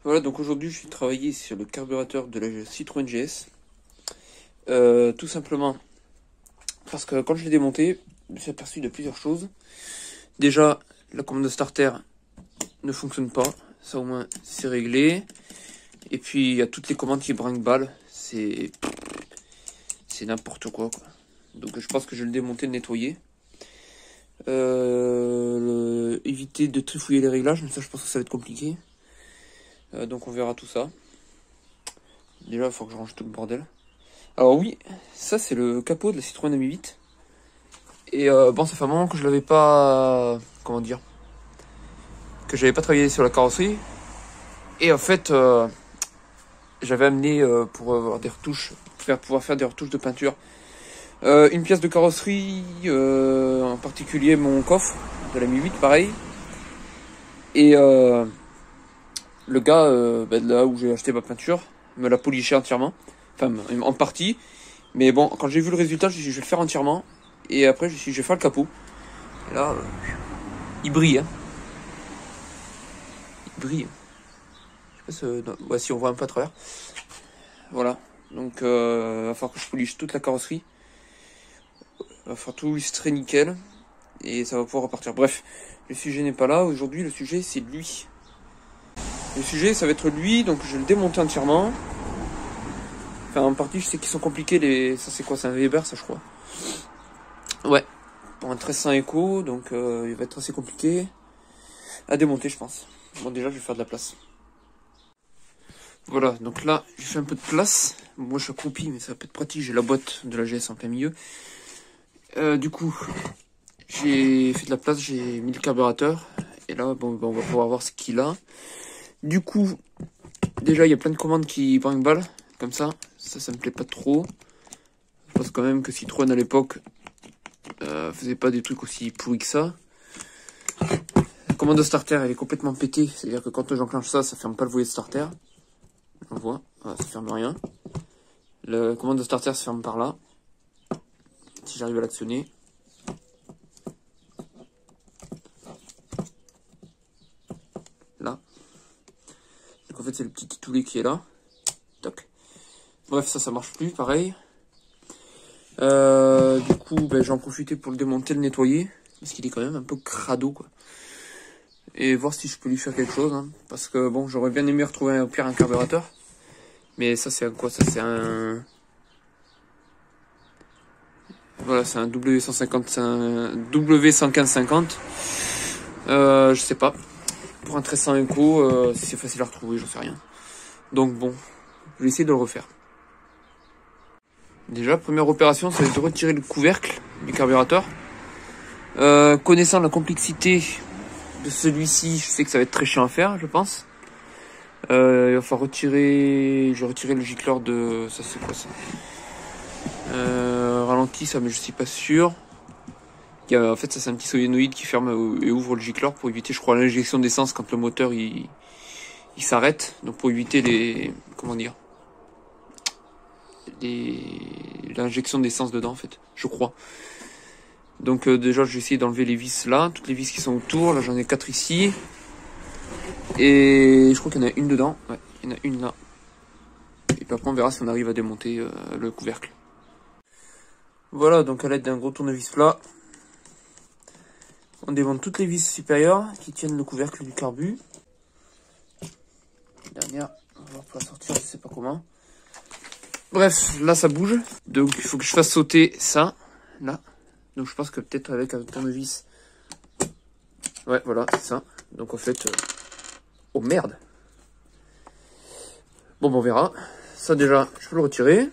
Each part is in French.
Voilà, donc aujourd'hui je suis travaillé sur le carburateur de la Citroën GS. Tout simplement parce que quand je l'ai démonté, je me suis aperçu de plusieurs choses. Déjà, la commande de starter ne fonctionne pas, ça au moins c'est réglé. Et puis il y a toutes les commandes qui brinque-ballent, c'est n'importe quoi. Donc je pense que je vais le démonter, le nettoyer. Éviter de trifouiller les réglages, mais ça je pense que ça va être compliqué. Donc on verra tout ça. Déjà il faut que je range tout le bordel. Alors oui, ça c'est le capot de la Citroën Ami 8. Et bon, ça fait un moment que je l'avais pas... Comment dire, que j'avais pas travaillé sur la carrosserie. Et en fait, j'avais amené pour avoir des retouches, pouvoir faire des retouches de peinture, une pièce de carrosserie, en particulier mon coffre de la Mi 8, pareil. Et le gars, là où j'ai acheté ma peinture, me l'a poliché entièrement. Enfin, en partie. Mais bon, quand j'ai vu le résultat, je me suis dit, je vais le faire entièrement. Et après, je me suis dit, je vais faire le capot. Et là, il brille. Hein. Il brille. Je sais pas si, si on voit un peu à travers. Voilà. Donc, il va falloir que je poliche toute la carrosserie. Il va falloir tout lustrer nickel. Et ça va pouvoir repartir. Bref, le sujet n'est pas là. Aujourd'hui, le sujet, c'est lui. Le sujet, ça va être lui. Donc, je vais le démonter entièrement. Enfin, en partie, je sais qu'ils sont compliqués. Ça, c'est quoi? C'est un Weber, ça, je crois. Ouais. Pour un 1300 Eco. Donc, il va être assez compliqué à démonter, je pense. Bon, déjà, je vais faire de la place. Voilà, donc là, j'ai fait un peu de place. Moi, je suis accroupi, mais ça peut être pratique. J'ai la boîte de la GS en plein milieu. Du coup, j'ai fait de la place, j'ai mis le carburateur. Et là, bon, on va pouvoir voir ce qu'il a. Du coup, déjà, il y a plein de commandes qui brinque-ballent, comme ça. Ça me plaît pas trop. Je pense quand même que Citroën, à l'époque, faisait pas des trucs aussi pourris que ça. La commande de starter, elle est complètement pétée. C'est-à-dire que quand j'enclenche ça, ça ferme pas le volet de starter. On voit, voilà, ça ferme rien. La commande de starter se ferme par là. Si j'arrive à l'actionner. Là. Donc en fait c'est le petit titoulet qui est là. Toc. Bref, ça marche plus, pareil. Du coup, j'en profiter pour le démonter, le nettoyer. Parce qu'il est quand même un peu crado, quoi. Et voir si je peux lui faire quelque chose. Hein, parce que bon, j'aurais bien aimé retrouver au pire un carburateur. Mais ça c'est un quoi? Ça c'est un... Voilà, c'est un W150, un W115-50. Je sais pas. Pour un 1300 Eco, si c'est facile à retrouver, j'en sais rien. Donc bon, je vais essayer de le refaire. Déjà, première opération, ça va être de retirer le couvercle du carburateur. Connaissant la complexité de celui-ci, je sais que ça va être très chiant à faire, je pense. Il va falloir retirer... Je vais retirer le gicleur de... Ça c'est quoi ça? Ralenti ça, mais je suis pas sûr. En fait, ça c'est un petit solénoïde qui ferme et ouvre le gicleur pour éviter, je crois, l'injection d'essence quand le moteur il s'arrête. Donc pour éviter les... Comment dire, l'injection d'essence dedans, en fait, je crois. Donc déjà, je vais essayer d'enlever les vis là, toutes les vis qui sont autour. Là, j'en ai 4 ici. Et je crois qu'il y en a une dedans. Ouais, il y en a une là. Et puis après, on verra si on arrive à démonter le couvercle. Voilà, donc à l'aide d'un gros tournevis plat, on démonte toutes les vis supérieures qui tiennent le couvercle du carbu. Dernière, on va voir pour la sortir, je sais pas comment. Bref, là ça bouge. Donc il faut que je fasse sauter ça, là. Donc je pense que peut-être avec un tournevis. Ouais, voilà, c'est ça. Donc en fait... Oh merde! Bon, on verra. Ça déjà, je peux le retirer.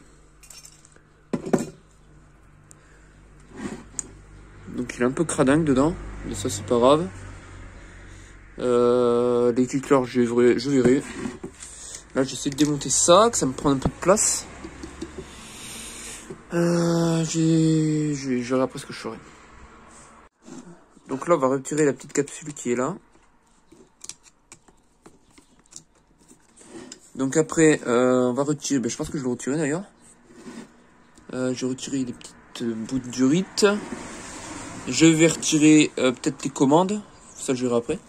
Donc il est un peu cradingue dedans. Mais ça c'est pas grave. Les gicleurs, je verrai. Là j'essaie de démonter ça, que ça me prend un peu de place. Je verrai après ce que je ferai. Donc là on va retirer la petite capsule qui est là. Donc après on va retirer, je pense que je vais le retirer d'ailleurs. Je vais retirer les petites bouts de durite. Je vais retirer peut-être les commandes. Ça je verrai après.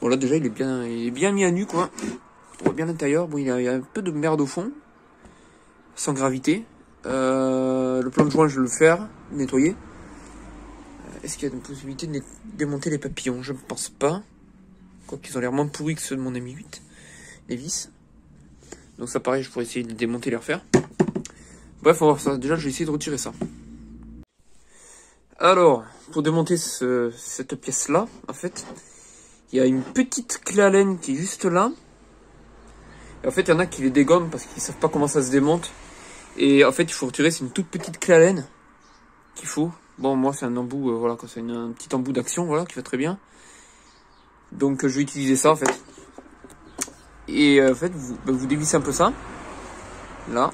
Bon là déjà il est bien mis à nu quoi. On voit bien l'intérieur. Bon, il y a un peu de merde au fond. Sans gravité. Le plan de joint, je vais le faire. Nettoyer. Est-ce qu'il y a une possibilité de démonter les papillons? Je ne pense pas. Quoiqu'ils ont l'air moins pourris que ceux de mon ami 8. Les vis. Donc ça pareil, je pourrais essayer de les démonter et les refaire. Bref, on va voir ça. Déjà, je vais essayer de retirer ça. Alors, pour démonter cette pièce-là, en fait, il y a une petite clé à laine qui est juste là. Et en fait, il y en a qui les dégomment parce qu'ils savent pas comment ça se démonte. Et en fait, il faut retirer, c'est une toute petite clé à laine qu'il faut. Bon, moi, c'est un embout, voilà, c'est un petit embout d'action, voilà, qui va très bien. Donc, je vais utiliser ça, en fait. Et en fait, vous dévissez un peu ça. Là.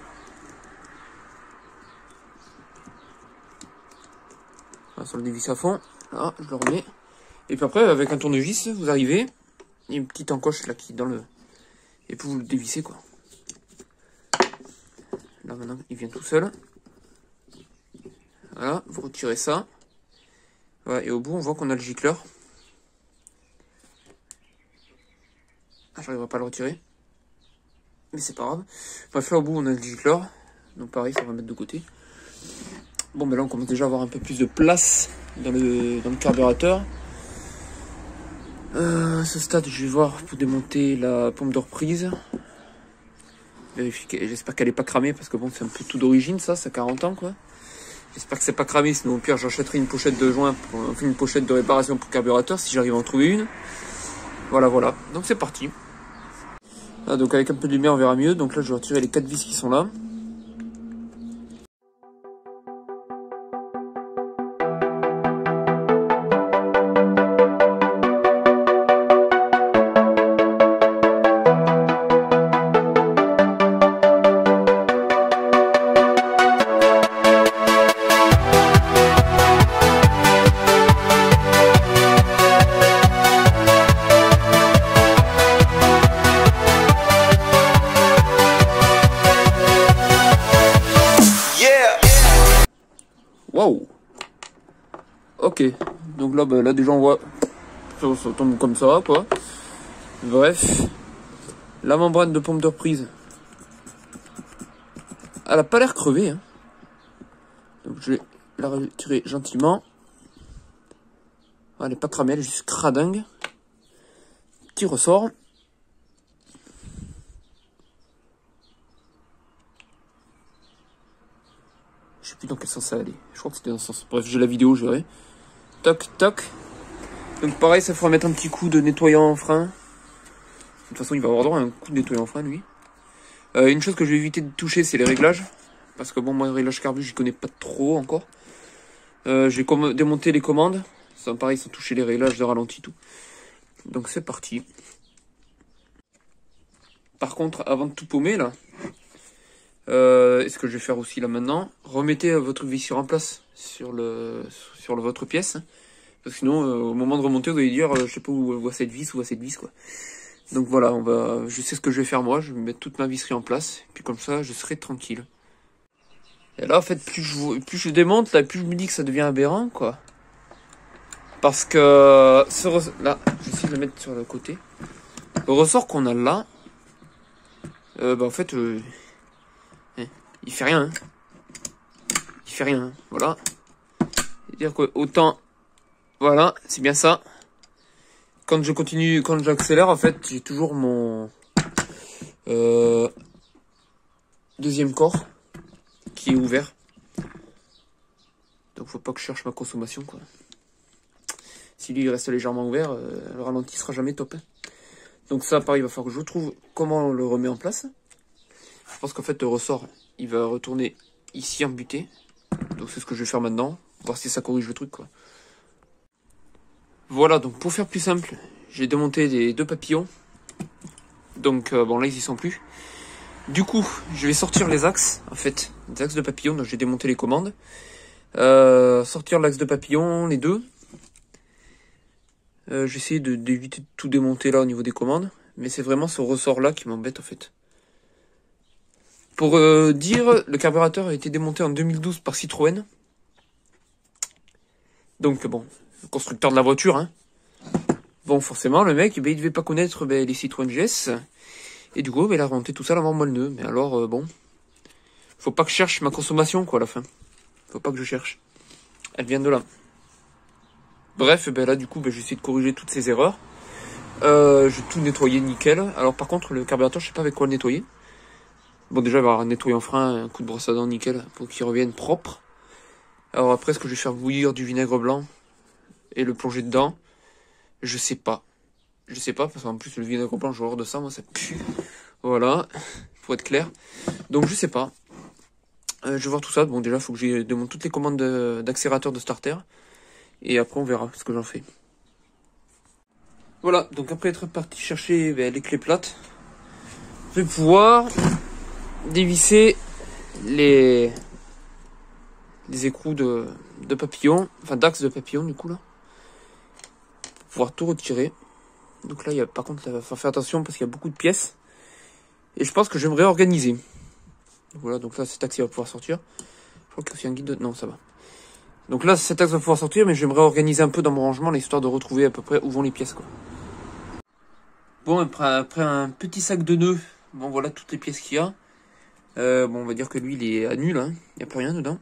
Voilà, sur le dévisse à fond. Là, je le remets. Et puis après, avec un tournevis, vous arrivez. Il y a une petite encoche là qui est dans le... Et puis vous le dévissez, quoi. Là, maintenant, il vient tout seul. Voilà, vous retirez ça. Voilà, et au bout, on voit qu'on a le gicleur. Ah, j'arriverai pas à le retirer. Mais c'est pas grave. Bref, là, au bout, on a le gicleur. Donc pareil, ça va mettre de côté. Bon, ben là, on commence déjà à avoir un peu plus de place dans le carburateur. À ce stade, je vais voir pour démonter la pompe de reprise. Vérifier, j'espère qu'elle est pas cramée, parce que bon, c'est un peu tout d'origine, ça a 40 ans, quoi. J'espère que c'est pas cramé, sinon au pire, j'achèterai une pochette de joint, enfin une pochette de réparation pour carburateur, si j'arrive à en trouver une. Voilà, voilà. Donc c'est parti. Ah, donc avec un peu de lumière, on verra mieux. Donc là, je vais retirer les 4 vis qui sont là. Waouh. Ok. Donc là, là déjà on voit ça tombe comme ça, quoi. Bref. La membrane de pompe de reprise. Elle a pas l'air crevée, hein. Donc je vais la retirer gentiment. Elle n'est pas cramée, elle est juste cradingue. Petit ressort. Je sais plus dans quel sens ça allait. Je crois que c'était dans ce sens. Bref, j'ai la vidéo, je verrai. Toc, toc. Donc pareil, ça fera mettre un petit coup de nettoyant en frein. De toute façon, il va avoir droit à un coup de nettoyant en frein, lui. Une chose que je vais éviter de toucher, c'est les réglages. Parce que bon, moi, les réglages carbu, j'y connais pas trop encore. Je vais démonter les commandes. Ça, pareil, sans toucher les réglages de ralenti, tout. Donc c'est parti. Par contre, avant de tout paumer, là... ce que je vais faire aussi là maintenant, remettez votre vissure en place sur votre pièce, parce que sinon au moment de remonter vous allez dire je sais pas où voit cette vis, quoi. Donc voilà, je sais ce que je vais faire moi, je vais mettre toute ma visserie en place, et puis comme ça je serai tranquille. Et là en fait plus je démonte, là plus je me dis que ça devient aberrant, quoi, parce que là je vais essayer de le mettre sur le côté. Le ressort qu'on a là, en fait il fait rien, hein. Il fait rien, hein. Voilà. C'est-à-dire que autant, voilà, c'est bien ça. Quand je continue, quand j'accélère, en fait, j'ai toujours mon deuxième corps qui est ouvert. Donc faut pas que je cherche ma consommation, quoi. Si lui il reste légèrement ouvert, le ralenti sera jamais top, hein. Donc ça, pareil, il va falloir que je trouve comment on le remet en place. Je pense qu'en fait, le ressort, il va retourner ici en butée. Donc c'est ce que je vais faire maintenant. Voir si ça corrige le truc, quoi. Voilà, donc pour faire plus simple, j'ai démonté les 2 papillons. Donc bon, là ils y sont plus. Du coup, je vais sortir les axes, en fait. Les axes de papillon, donc j'ai démonté les commandes. Sortir l'axe de papillon, les 2. J'ai essayé d'éviter de tout démonter là au niveau des commandes. Mais c'est vraiment ce ressort là qui m'embête, en fait. Pour dire, le carburateur a été démonté en 2012 par Citroën. Donc bon, le constructeur de la voiture, hein. Bon, forcément, le mec, il devait pas connaître les Citroën GS. Et du coup, il a remonté tout ça avant moi le nœud. Mais alors, bon. Faut pas que je cherche ma consommation, quoi, à la fin. Faut pas que je cherche. Elle vient de là. Bref, ben là, du coup, ben, je vais essayer de corriger toutes ces erreurs. Je vais tout nettoyer nickel. Alors, par contre, le carburateur, je sais pas avec quoi le nettoyer. Bon, déjà, il va y avoir un nettoyant frein, un coup de brosse à dents nickel pour qu'il revienne propre. Alors après, est-ce que je vais faire bouillir du vinaigre blanc et le plonger dedans? Je sais pas. Je sais pas, parce qu'en plus, le vinaigre blanc, j'ai horreur de ça, moi, ça pue. Voilà, pour être clair. Donc, je sais pas. Je vais voir tout ça. Bon, déjà, il faut que je demande toutes les commandes d'accélérateur de starter. Et après, on verra ce que j'en fais. Voilà, donc après être parti chercher les clés plates, je vais pouvoir dévisser les écrous de papillon, enfin d'axe de papillon du coup là, pour pouvoir tout retirer. Donc là, par contre, il va falloir faire attention parce qu'il y a beaucoup de pièces. Et je pense que je vais me réorganiser. Voilà, donc là, cet axe il va pouvoir sortir. Je crois qu'il y a aussi un guide non, ça va. Donc là, cet axe va pouvoir sortir, mais je vais me réorganiser un peu dans mon rangement, l'histoire de retrouver à peu près où vont les pièces, quoi. Bon, après un petit sac de nœuds, bon voilà toutes les pièces qu'il y a. Bon, on va dire que lui, il est à nul, hein. Il n'y a plus rien dedans.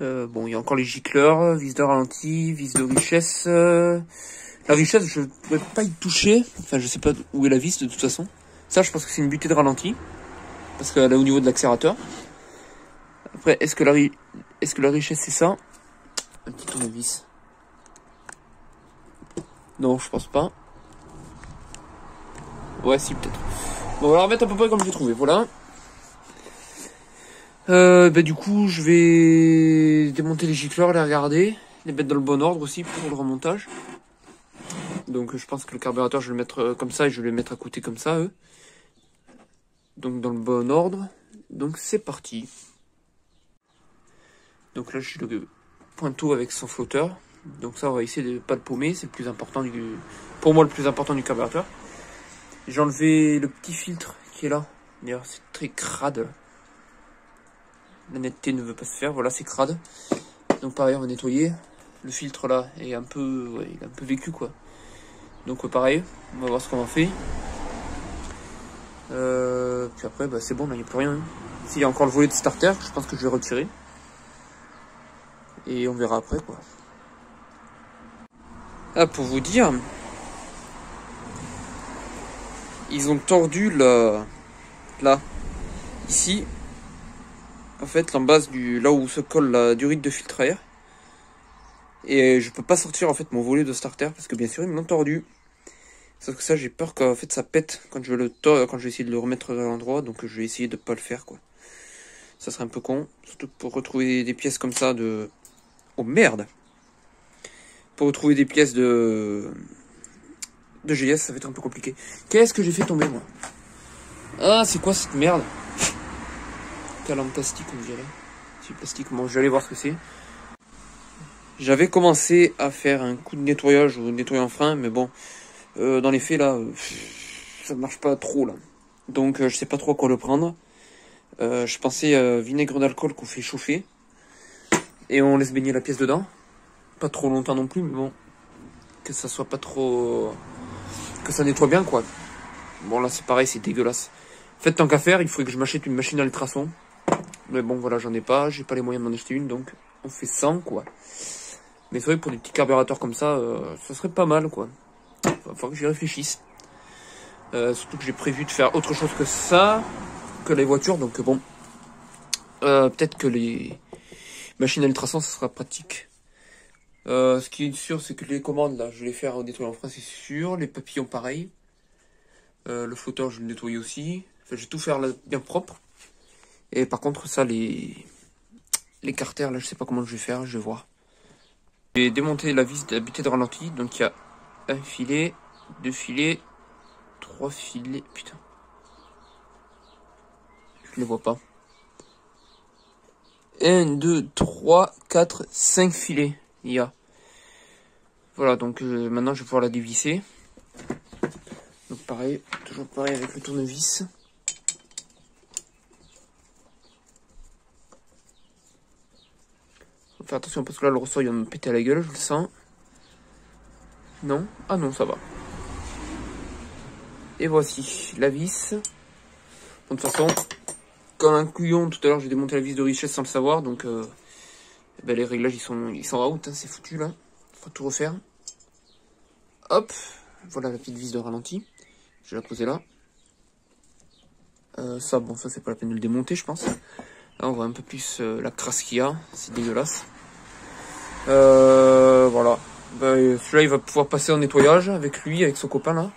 Bon, il y a encore les gicleurs, vis de ralenti, vis de richesse. La richesse, je ne pourrais pas y toucher. Enfin, je sais pas où est la vis de toute façon. Ça, je pense que c'est une butée de ralenti. Parce qu'elle est au niveau de l'accélérateur. Après, est-ce que la richesse, c'est ça? Un petit tournevis. Non, je pense pas. Ouais, si, peut-être. Bon, on va la remettre à peu près comme j'ai trouvé, voilà. Du coup, je vais démonter les gicleurs, les regarder, les mettre dans le bon ordre aussi pour le remontage. Donc, je pense que le carburateur, je vais le mettre comme ça et je vais le mettre à côté comme ça, eux. Donc, dans le bon ordre. Donc, c'est parti. Donc là, j'ai le pointeau avec son flotteur. Donc ça, on va essayer de pas le paumer. C'est le plus important pour moi, le plus important du carburateur. J'ai enlevé le petit filtre qui est là. D'ailleurs, c'est très crade. La netteté ne veut pas se faire. Voilà, c'est crade. Donc pareil, on va nettoyer. Le filtre là est un peu, ouais, il est un peu vécu quoi. Donc pareil, on va voir ce qu'on en fait. Puis après, bah, c'est bon, là, il n'y a plus rien. Hein. S'il y a encore le volet de starter, je pense que je vais retirer. Et on verra après quoi. Ah, pour vous dire, ils ont tordu là, ici, en fait, en base là où se colle la durite de filtre à air. Et je peux pas sortir en fait mon volet de starter parce que bien sûr ils me l'ont tordu. Sauf que ça, j'ai peur qu'en fait ça pète quand je vais essayer de le remettre à l'endroit, donc je vais essayer de pas le faire quoi. Ça serait un peu con, surtout pour retrouver des pièces comme ça de... Oh merde! Pour retrouver des pièces de GS, ça va être un peu compliqué. Qu'est-ce que j'ai fait tomber, moi? Ah, c'est quoi cette merde? Calandre plastique, on dirait. C'est plastique. Bon, je vais aller voir ce que c'est. J'avais commencé à faire un coup de nettoyage ou nettoyant frein, mais bon, dans les faits, là, ça marche pas trop, là. Donc, je sais pas trop à quoi le prendre. Je pensais vinaigre d'alcool qu'on fait chauffer. Et on laisse baigner la pièce dedans. Pas trop longtemps non plus, mais bon. Que ça soit pas trop... Que ça nettoie bien, quoi. Bon, là, c'est pareil, c'est dégueulasse. En fait, tant qu'à faire, il faudrait que je m'achète une machine à ultrasons. Mais bon, voilà, j'en ai pas. J'ai pas les moyens d'en acheter une, donc on fait 100, quoi. Mais c'est vrai que pour des petits carburateurs comme ça, ça serait pas mal, quoi. Il va falloir que j'y réfléchisse. Surtout que j'ai prévu de faire autre chose que ça, que les voitures, donc bon. Peut-être que les machines à ultrasons, ça sera pratique. Ce qui est sûr, c'est que les commandes, là, je vais les faire au nettoyant frein, c'est sûr. Les papillons, pareil. Le flotteur, je vais le nettoyer aussi. Enfin, je vais tout faire là, bien propre. Et par contre, ça, les carters, là, je sais pas comment je vais faire, je vais voir. Je vais démonter la vis de la butée de ralenti. Donc, il y a un filet, 2 filets, 3 filets. Putain. Je les vois pas. 1, 2, 3, 4, 5 filets. Il y a. Voilà, donc maintenant, je vais pouvoir la dévisser. Donc, pareil, toujours pareil avec le tournevis. Faut faire attention parce que là, le ressort, il va me péter à la gueule, je le sens. Non? Ah non, ça va. Et voici la vis. De toute façon, comme un couillon, tout à l'heure j'ai démonté la vis de richesse sans le savoir, donc ben, les réglages ils sont out, hein, c'est foutu là. Faut tout refaire. Hop, voilà la petite vis de ralenti. Je vais la poser là. Ça, bon, ça c'est pas la peine de le démonter, je pense. Là on voit un peu plus la crasse qu'il y a, c'est dégueulasse. Voilà. Ben, celui-là il va pouvoir passer en nettoyage avec lui, avec son copain là.